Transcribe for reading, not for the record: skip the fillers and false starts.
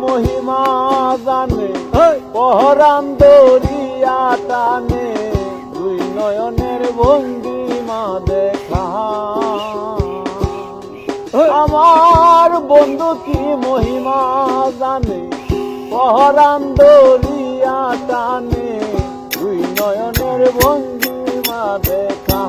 মহিমা জানে পহরান দরিয়া টানে দুই নয়নের ভঙ্গিমা দেখা আমার বন্ধু কি মহিমা জানে পহরান দরিয়া টানে দুই নয়নের ভঙ্গিমা দেখা